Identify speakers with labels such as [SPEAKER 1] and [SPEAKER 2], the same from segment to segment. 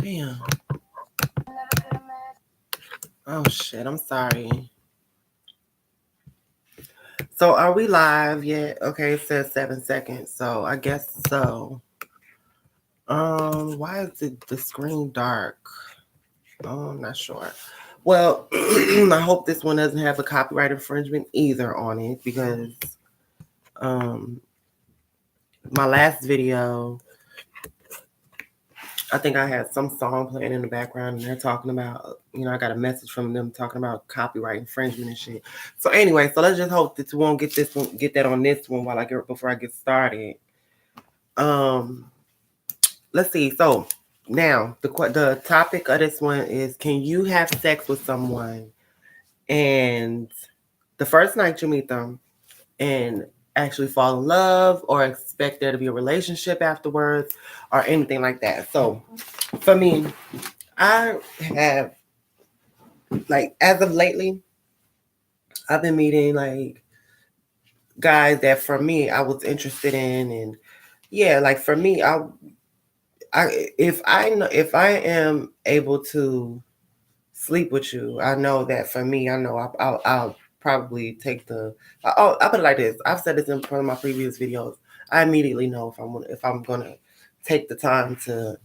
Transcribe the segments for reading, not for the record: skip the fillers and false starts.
[SPEAKER 1] Damn. Oh shit, I'm sorry. So are we live yet? Okay, it says 7 seconds, so I guess so. Why is the screen dark? Oh, I'm not sure. Well, I hope this one doesn't have a copyright infringement either on it because um my last video, I think I had some song playing in the background and they're talking about, I got a message from them talking about copyright infringement and shit. So anyway, so let's just hope that we won't get that on this one before I get started. Let's see. So now the topic of this one is: can you have sex with someone and the first night you meet them and actually fall in love or expect there to be a relationship afterwards or anything like that? So for me, I have, like, as of lately, I've been meeting like guys that for me I was interested in, and yeah, like for me, if I am able to sleep with you, I know that for me, I know I'll probably take I'll put it like this. I've said this in one of my previous videos. I immediately know if I'm gonna take the time to,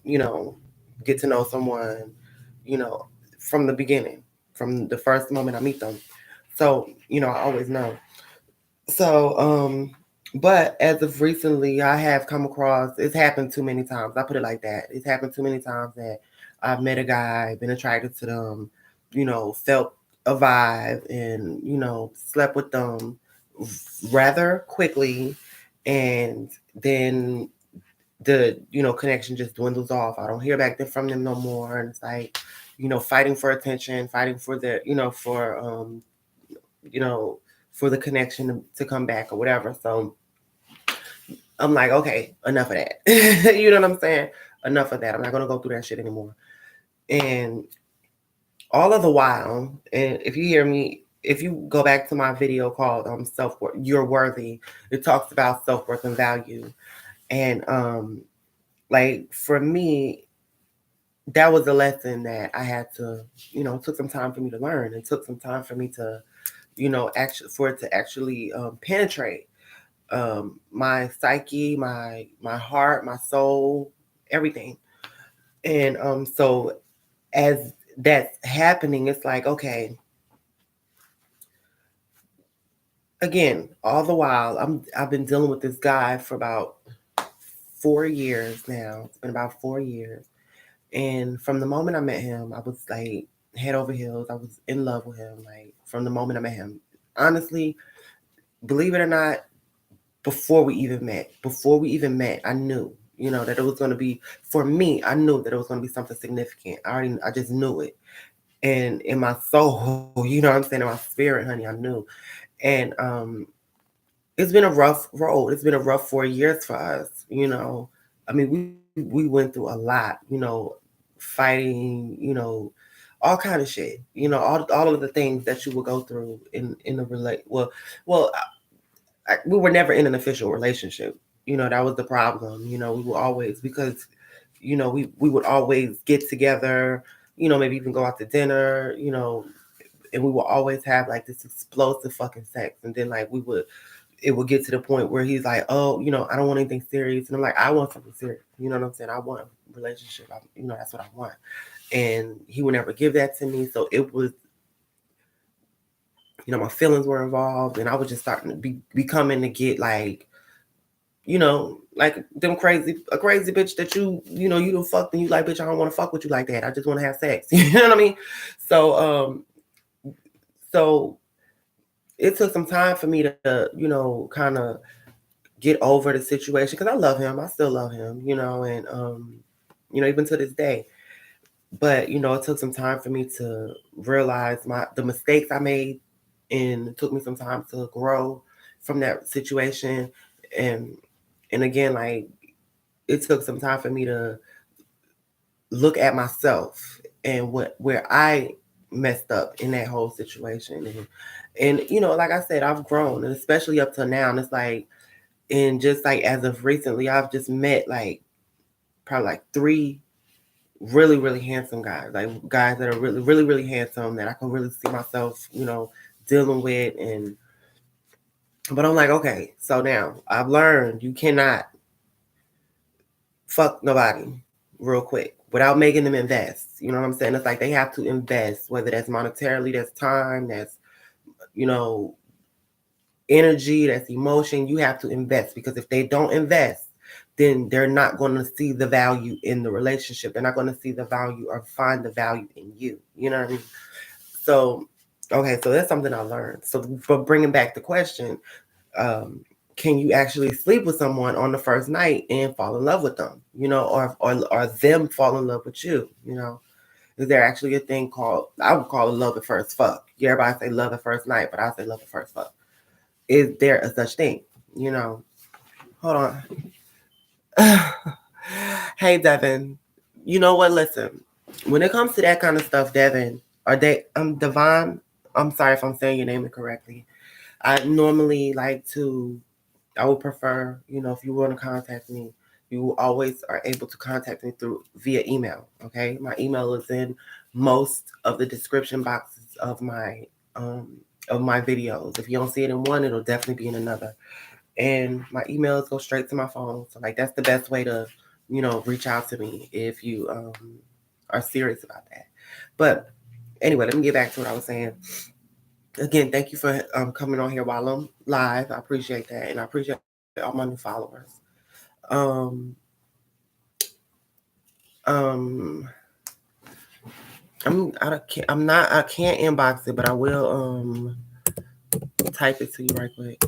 [SPEAKER 1] you know, get to know someone, you know, from the beginning, from the first moment I meet them. So, I always know. So, but as of recently, I have come across, it's happened too many times. I put it like that. It's happened too many times that I've met a guy, been attracted to them, felt a vibe and, slept with them rather quickly. And then the, connection just dwindles off. I don't hear back from them no more. And it's like, fighting for attention, fighting for you know, for the connection to come back or whatever. So I'm like, okay, enough of that. You know what I'm saying? Enough of that. I'm not gonna go through that shit anymore. And all of the while, and if you go back to my video called Self Worth, You're Worthy, it talks about self worth and value. And like for me, that was a lesson that I had to, it took some time for me to learn. It took some time for me to, actually for it to actually penetrate my psyche, my heart, my soul, everything. And so as that's happening, it's like, okay, again, all the while I've been dealing with this guy for about 4 years now. It's been about 4 years. And from the moment I met him, I was like head over heels. I was in love with him, like from the moment I met him. Honestly, believe it or not, before we even met, I knew, that it was going to be, for me, I knew that it was going to be something significant. I just knew it. And in my soul, you know what I'm saying, in my spirit, honey, I knew. And it's been a rough road. It's been a rough 4 years for us, I mean, we went through a lot, fighting, all kind of shit, all of the things that you would go through in a well, we were never in an official relationship. That was the problem. We were always, because, we would always get together, maybe even go out to dinner, and we would always have like this explosive fucking sex. And then like it would get to the point where he's like, oh, I don't want anything serious. And I'm like, I want something serious. You know what I'm saying? I want a relationship. That's what I want. And he would never give that to me. So it was, my feelings were involved, and I was just starting to becoming to get like, like them a crazy bitch that you don't fuck, and you like, bitch, I don't want to fuck with you like that. I just want to have sex. You know what I mean? So, so it took some time for me to, kind of get over the situation because I love him. I still love him, and even to this day. But it took some time for me to realize the mistakes I made, and it took me some time to grow from that situation. And again, like, it took some time for me to look at myself and where I messed up in that whole situation. And like I said, I've grown, and especially up to now. And it's like, and just like as of recently, I've just met like probably like three really, really handsome guys, like guys that are really, really, really handsome that I can really see myself, dealing with. But I'm like, okay, so now I've learned you cannot fuck nobody real quick without making them invest. You know what I'm saying? It's like they have to invest, whether that's monetarily, that's time, that's, you know, energy, that's emotion. You have to invest, because if they don't invest, then they're not going to see the value in the relationship. They're not going to see the value or find the value in you. You know what I mean? So, okay, so that's something I learned. So, for bringing back the question, um, can you actually sleep with someone on the first night and fall in love with them? Or them fall in love with you? Is there actually a thing called, I would call it love at first fuck? Everybody say love at first night, but I say love at first fuck. Is there a such thing? Hold on. Hey, Devin. You know what? Listen, when it comes to that kind of stuff, Devin, Devon, I'm sorry if I'm saying your name incorrectly. I normally I would prefer, if you want to contact me, you always are able to contact me via email. Okay. My email is in most of the description boxes of my videos. If you don't see it in one, it'll definitely be in another. And my emails go straight to my phone. So that's the best way to, reach out to me if you are serious about that. But anyway, let me get back to what I was saying. Again, thank you for coming on here while I'm live. I appreciate that, and I appreciate all my new followers. Um, um, I can't inbox it, but I will type it to you right quick.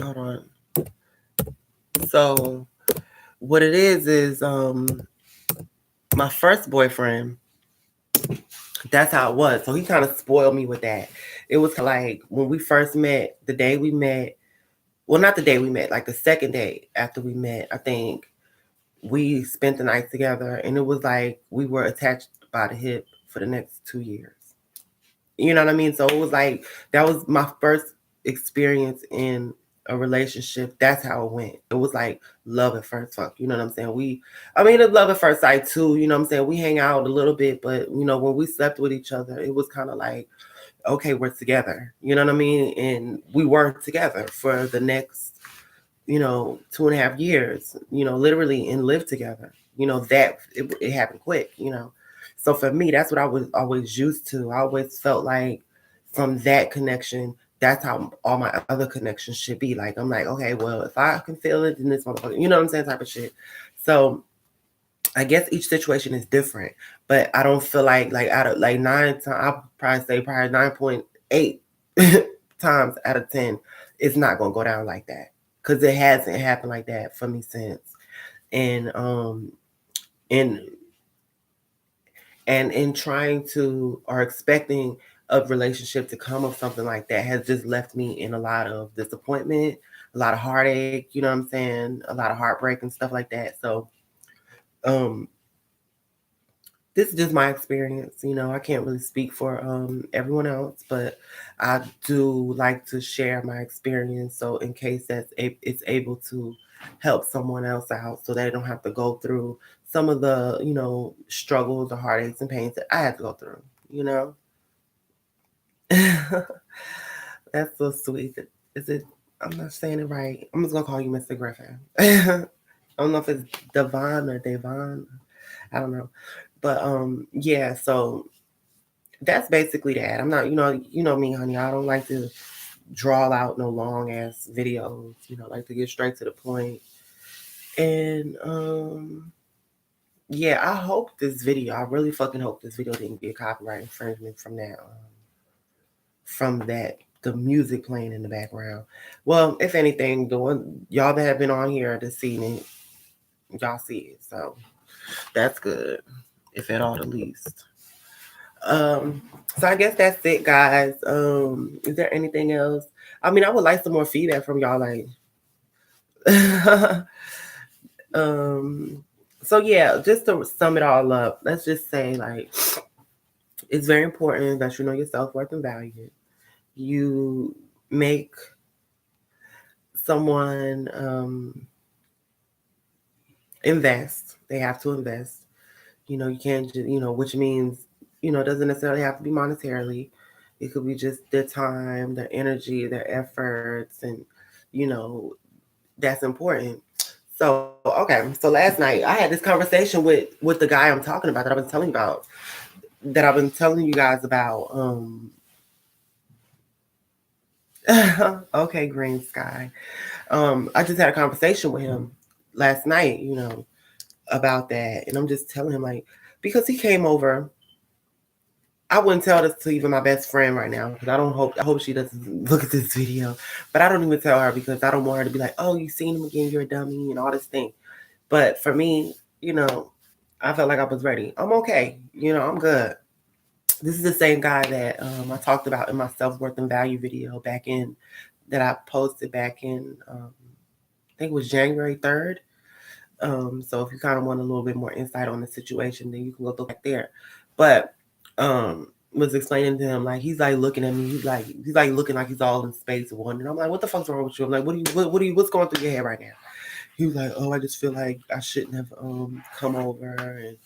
[SPEAKER 1] Hold on. So what it is my first boyfriend. That's how it was. So he kind of spoiled me with that. It was like when we first met, the day we met. Well, not the day we met, like the second day after we met. I think we spent the night together, and it was like we were attached by the hip for the next 2 years. You know what I mean? So it was like that was my first experience in a relationship. That's how it went. It was like love at first fuck. You know what I'm saying? It's love at first sight too. You know what I'm saying? We hang out a little bit, but when we slept with each other, it was kind of like, okay, we're together. You know what I mean? And we were together for the next 2.5 years, literally, and live together. That it happened quick. So for me, that's what I was always used to. I always felt like from that connection, that's how all my other connections should be. Like, I'm like, okay, well, if I can feel it, then this motherfucker, you know what I'm saying, type of shit. So I guess each situation is different, but I don't feel like out of like 9 times, I'll probably say probably 9.8 times out of 10, it's not gonna go down like that, because it hasn't happened like that for me since. And and and in trying to or expecting a relationship to come of something like that has just left me in a lot of disappointment, a lot of heartache. You know what I'm saying? A lot of heartbreak and stuff like that. So um this is just my experience. I can't really speak for everyone else, but I do like to share my experience, so in case it's able to help someone else out, so they don't have to go through some of the struggles, the heartaches and pains that I had to go through. That's so sweet. Is it? I'm not saying it right. I'm just gonna call you Mr. Griffin. I don't know if it's Devon or Devon. I don't know. But yeah, so that's basically that. I'm not, me, honey. I don't like to draw out no long ass videos. I like to get straight to the point. And yeah, I really fucking hope this video didn't get copyright infringement from the music playing in the background. Well, if anything, the one y'all that have been on here this evening, y'all see it. So that's good, if at all the least. So I guess that's it, guys. Is there anything else? I mean, I would like some more feedback from y'all, like so yeah, just to sum it all up, let's just say, like, it's very important that you know your self-worth and value. You make someone invest. They have to invest. You know, you can't just, you know, which means, you know, it doesn't necessarily have to be monetarily. It could be just their time, their energy, their efforts, and, you know, that's important. So, okay. So last night I had this conversation with the guy I'm talking about that I've been telling you about, that I've been telling you guys about. Okay, green sky. I just had a conversation with him last night, you know, about that. And I'm just telling him, like, because he came over, I wouldn't tell this to even my best friend right now because I hope she doesn't look at this video. But I don't even tell her because I don't want her to be like, oh, you seen him again, you're a dummy, and all this thing. But for me, you know, I felt like I was ready. I'm okay. You know, I'm good. This is the same guy that I talked about in my self-worth and value video back in, that I posted back in, I think it was January 3rd. So if you kind of want a little bit more insight on the situation, then you can look back there. But was explaining to him, like, he's like looking at me, he's like looking like he's all in space one. And I'm like, what the fuck's wrong with you? I'm like, what's going through your head right now? He was like, oh, I just feel like I shouldn't have come over, and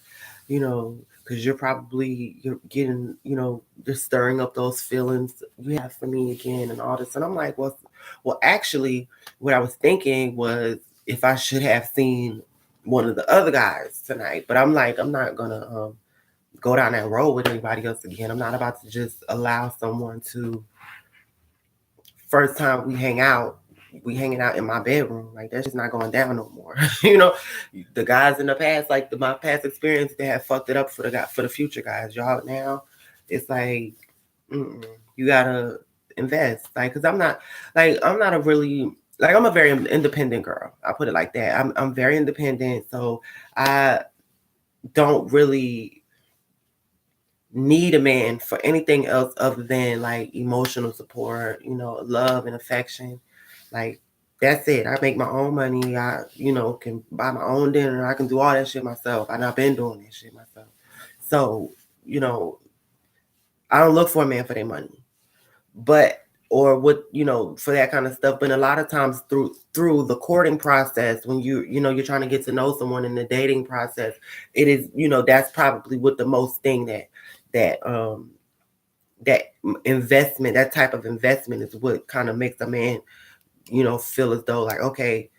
[SPEAKER 1] you know, because you're getting, you know, just stirring up those feelings you have for me again and all this. And I'm like, well, actually, what I was thinking was if I should have seen one of the other guys tonight. But I'm like, I'm not gonna go down that road with anybody else again. I'm not about to just allow someone to, first time we hanging out in my bedroom. Like, that's just not going down no more. You know, the guys in the past, like my past experience, they have fucked it up for the future guys. Y'all now, it's like, you gotta invest. Like, cause I'm not a really, like, I'm a very independent girl. I put it like that. I'm very independent, so I don't really need a man for anything else other than like emotional support, you know, love and affection. Like, that's it. I make my own money. I, you know, can buy my own dinner. I can do all that shit myself. And I've been doing that shit myself. So, you know, I don't look for a man for their money. But or what, you know, for that kind of stuff. But a lot of times through the courting process, when you know, you're trying to get to know someone in the dating process, it is, you know, that's probably what the most thing that investment, that type of investment is what kind of makes a man, you know, feel as though like, okay,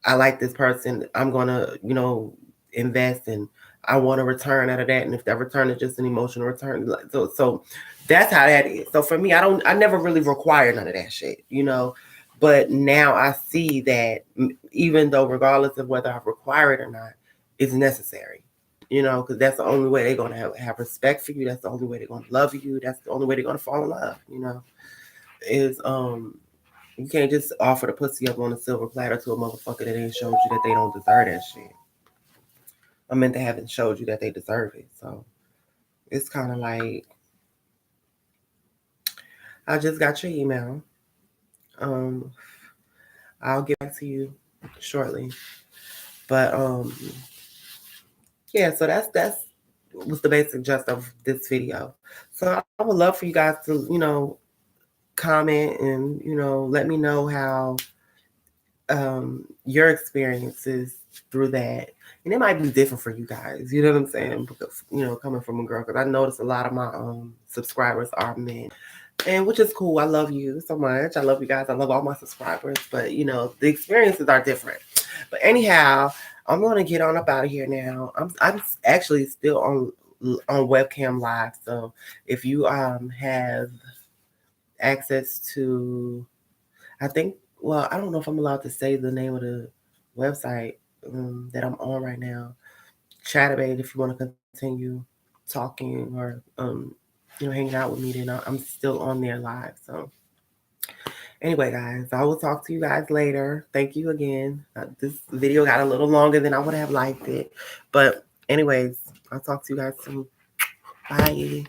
[SPEAKER 1] I like this person, I'm gonna, you know, invest, and I want a return out of that. And if that return is just an emotional return, like, so that's how that is. So for me, I never really require none of that shit, you know. But now I see that even though, regardless of whether I require it or not, it's necessary, you know, because that's the only way they're gonna have respect for you. That's the only way they're gonna love you. That's the only way they're gonna fall in love, you know. Is You can't just offer the pussy up on a silver platter to a motherfucker that ain't showed you that they don't deserve that shit. I meant they haven't showed you that they deserve it. So it's kind of like, I just got your email. I'll get back to you shortly. But yeah, so that's was the basic gist of this video. So I would love for you guys to, you know, comment and, you know, let me know how your experiences through that. And it might be different for you guys, you know what I'm saying? Because, you know, coming from a girl, because I noticed a lot of my subscribers are men, and which is cool. I love you so much. I love you guys. I love all my subscribers, but you know, the experiences are different. But anyhow, I'm gonna get on up out of here now. I'm actually still on webcam live, so if you have access to, I think, well, I don't know if I'm allowed to say the name of the website that I'm on right now. Chatterbait, if you want to continue talking or you know, hanging out with me, then I'm still on there live. So anyway, guys, I will talk to you guys later. Thank you again. This video got a little longer than I would have liked it, but anyways, I'll talk to you guys soon. Bye.